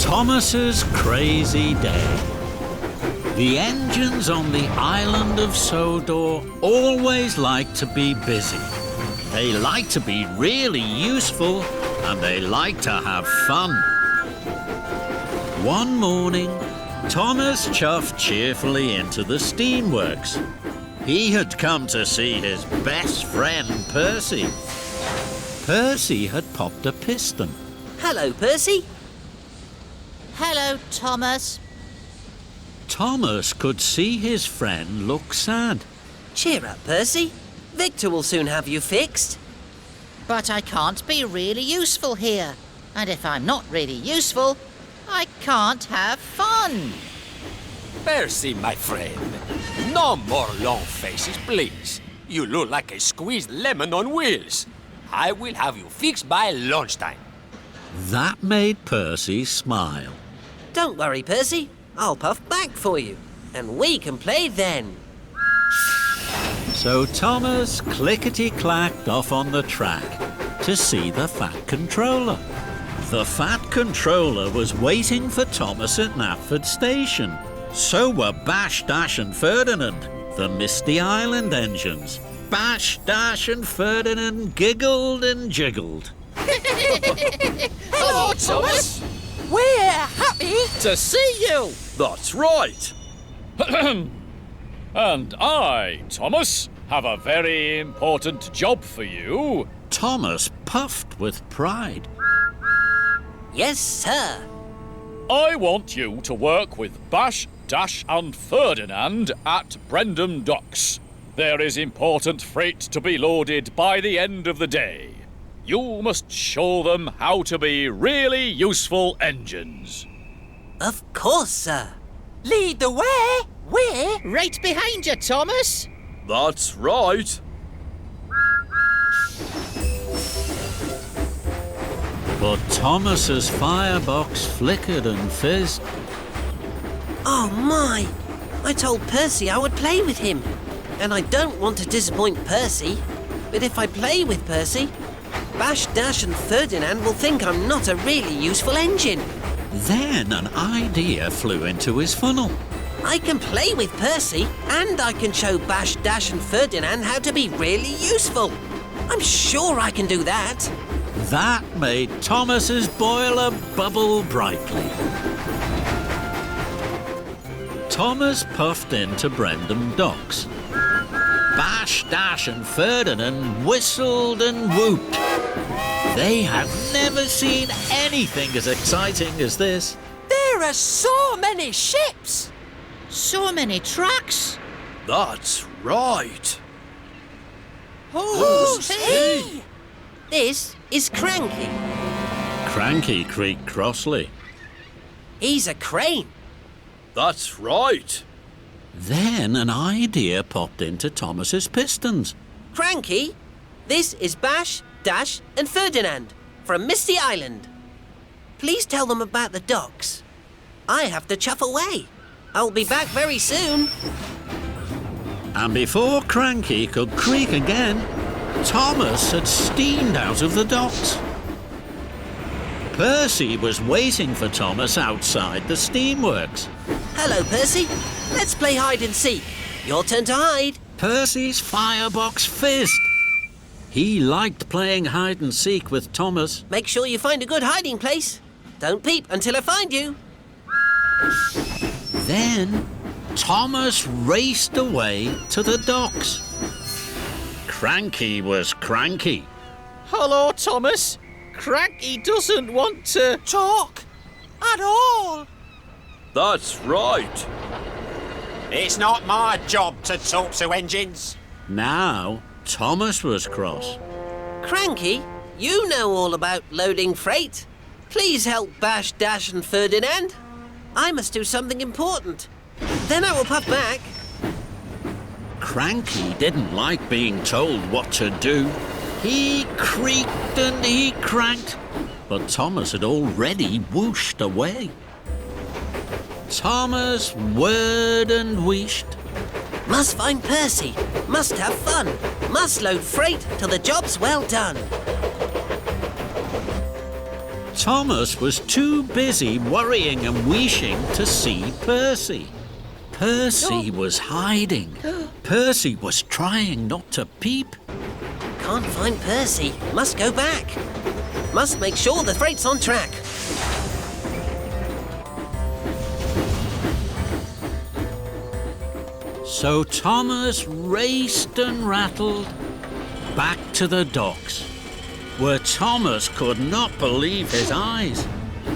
Thomas's crazy day. The engines on the island of Sodor always like to be busy. They like to be really useful and they like to have fun. One morning, Thomas chuffed cheerfully into the steamworks. He had come to see his best friend, Percy. Percy had popped a piston. Hello, Percy. Hello, Thomas. Thomas could see his friend look sad. Cheer up, Percy. Victor will soon have you fixed. But I can't be really useful here. And if I'm not really useful, I can't have fun. Percy, my friend. No more long faces, please. You look like a squeezed lemon on wheels. I will have you fixed by lunchtime. That made Percy smile. Don't worry, Percy. I'll puff back for you. And we can play then. So Thomas clickety-clacked off on the track to see the Fat Controller. The Fat Controller was waiting for Thomas at Knapford Station. So were Bash, Dash and Ferdinand, the Misty Island engines. Bash, Dash and Ferdinand giggled and jiggled. Hello, Thomas. We're happy. To see you. That's right. And I, Thomas, have a very important job for you. Thomas puffed with pride. Yes, sir. I want you to work with Bash, Dash and Ferdinand at Brendam Docks. There is important freight to be loaded by the end of the day. You must show them how to be really useful engines. Of course, sir. Lead the way. We're Right behind you, Thomas. That's right. But Thomas's firebox flickered and fizzed. Oh, my. I told Percy I would play with him. And I don't want to disappoint Percy. But if I play with Percy, Bash, Dash and Ferdinand will think I'm not a really useful engine. Then an idea flew into his funnel. I can play with Percy, and I can show Bash, Dash and Ferdinand how to be really useful. I'm sure I can do that. That made Thomas's boiler bubble brightly. Thomas puffed into Brendam Docks. Bash, Dash and Ferdinand whistled and whooped. They had never seen anything as exciting as this. There are so many ships. So many trucks. That's right. Who's he? This is Cranky. Cranky creaked crossly. He's a crane. That's right. Then an idea popped into Thomas's pistons. Cranky, this is Bash, Dash and Ferdinand from Misty Island. Please tell them about the docks. I have to chuff away. I'll be back very soon. And before Cranky could creak again, Thomas had steamed out of the docks. Percy was waiting for Thomas outside the steamworks. Hello, Percy. Let's play hide and seek. Your turn to hide. Percy's firebox fizzed. He liked playing hide and seek with Thomas. Make sure you find a good hiding place. Don't peep until I find you. Then Thomas raced away to the docks. Cranky was cranky. Hello, Thomas. Cranky doesn't want to Talk at all. That's right. It's not my job to talk to engines. Now Thomas was cross. Cranky, you know all about loading freight. Please help Bash, Dash and Ferdinand. I must do something important. Then I will puff back. Cranky didn't like being told what to do. He creaked and he cranked, but Thomas had already whooshed away. Thomas whirred and wheeshed. Must find Percy. Must have fun. Must load freight till the job's well done. Thomas was too busy worrying and wishing to see Percy. Percy was hiding. Percy was trying not to peep. Can't find Percy. Must go back. Must make sure the freight's on track. So Thomas raced and rattled back to the docks, where Thomas could not believe his eyes.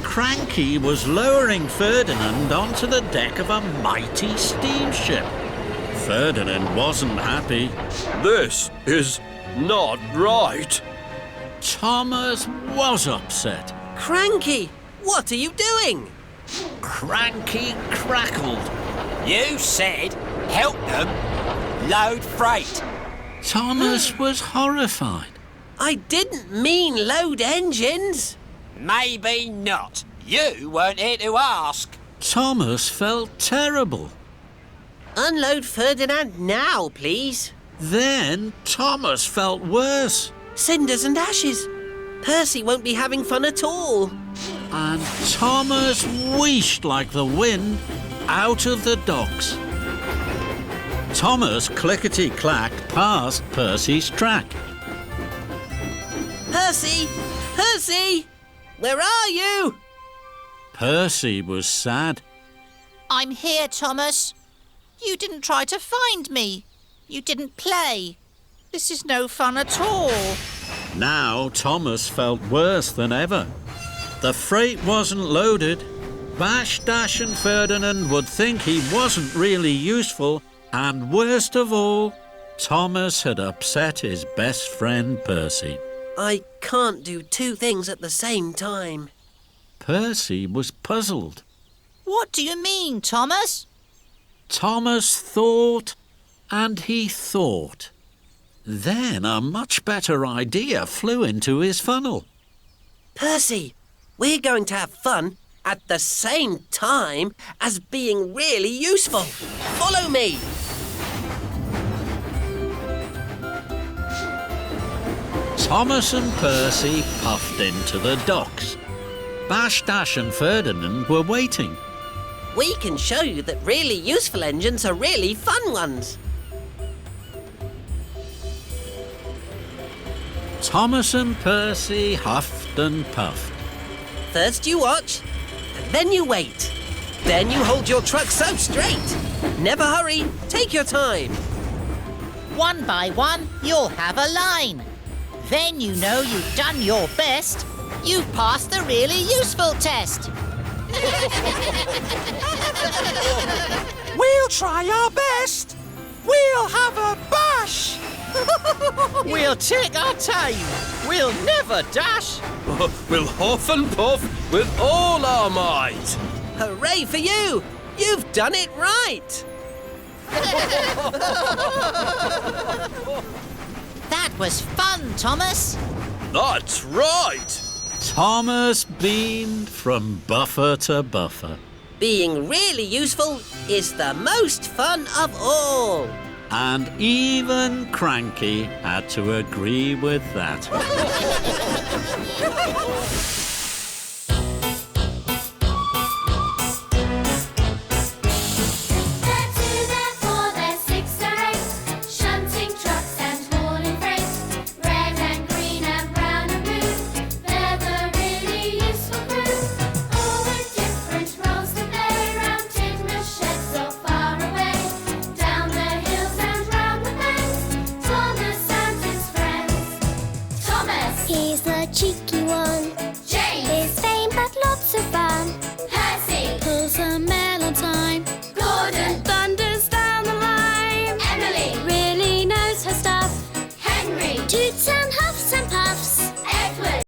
Cranky was lowering Ferdinand onto the deck of a mighty steamship. Ferdinand wasn't happy. This is not right. Thomas was upset. Cranky, what are you doing? Cranky crackled. You said help them load freight. Thomas was horrified. I didn't mean load engines. Maybe not. You weren't here to ask. Thomas felt terrible. Unload Ferdinand now, please. Then Thomas felt worse. Cinders and ashes. Percy won't be having fun at all. And Thomas wheeshed like the wind out of the docks. Thomas clickety-clacked past Percy's track. Percy! Percy! Where are you? Percy was sad. I'm here, Thomas. You didn't try to find me. You didn't play. This is no fun at all. Now Thomas felt worse than ever. The freight wasn't loaded. Bash, Dash and Ferdinand would think he wasn't really useful. And worst of all, Thomas had upset his best friend Percy. I can't do two things at the same time. Percy was puzzled. What do you mean, Thomas? Thomas thought and he thought. Then a much better idea flew into his funnel. Percy, we're going to have fun at the same time as being really useful. Follow me. Thomas and Percy puffed into the docks. Bash, Dash and Ferdinand were waiting. We can show you that really useful engines are really fun ones. Thomas and Percy huffed and puffed. First you watch, and then you wait. Then you hold your truck so straight. Never hurry, take your time. One by one, you'll have a line. Then you know you've done your best. You've passed the really useful test. We'll try our best. We'll have a bash. We'll take our time. We'll never dash. We'll huff and puff with all our might. Hooray for you! You've done it right! That was fun, Thomas. That's right. Thomas beamed from buffer to buffer. Being really useful is the most fun of all. And even Cranky had to agree with that. He's the cheeky one.